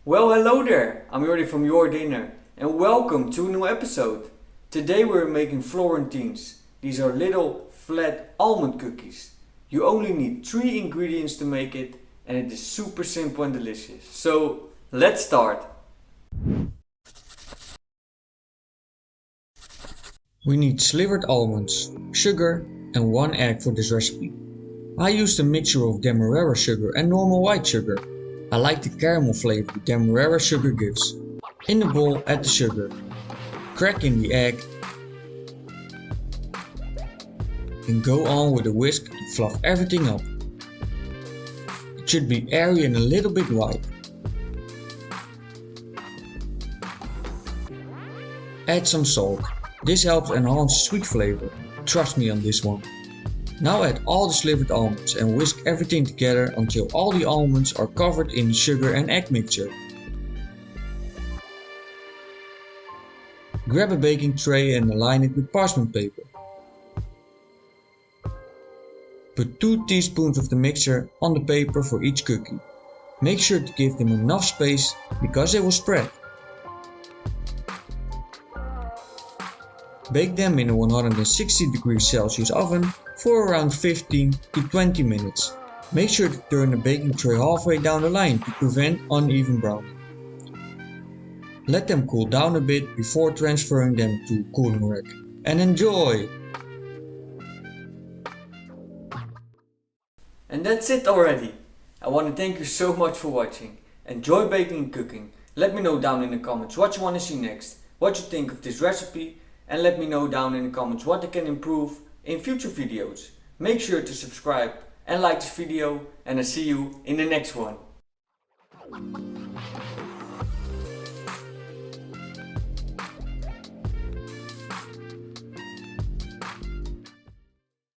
Well, hello there, I'm Jordi from JorDinner and welcome to a new episode. Today we're making Florentines. These are little flat almond cookies. You only need 3 ingredients to make it and it is super simple and delicious. So, let's start. We need slivered almonds, sugar and 1 egg for this recipe. I used a mixture of demerara sugar and normal white sugar. I like the caramel flavor the demerara sugar gives. In the bowl, add the sugar. Crack in the egg and go on with a whisk to fluff everything up. It should be airy and a little bit white. Add some salt. This helps enhance sweet flavor. Trust me on this one. Now add all the slivered almonds and whisk everything together until all the almonds are covered in the sugar and egg mixture. Grab a baking tray and align it with parchment paper. Put 2 teaspoons of the mixture on the paper for each cookie. Make sure to give them enough space because they will spread. Bake them in a 160 degrees Celsius oven for around 15 to 20 minutes. Make sure to turn the baking tray halfway down the line to prevent uneven browning. Let them cool down a bit before transferring them to a cooling rack. And enjoy! And that's it already. I want to thank you so much for watching. Enjoy baking and cooking. Let me know down in the comments what you want to see next, what you think of this recipe, and let me know down in the comments what I can improve in future videos. Make sure to subscribe and like this video and I'll see you in the next one.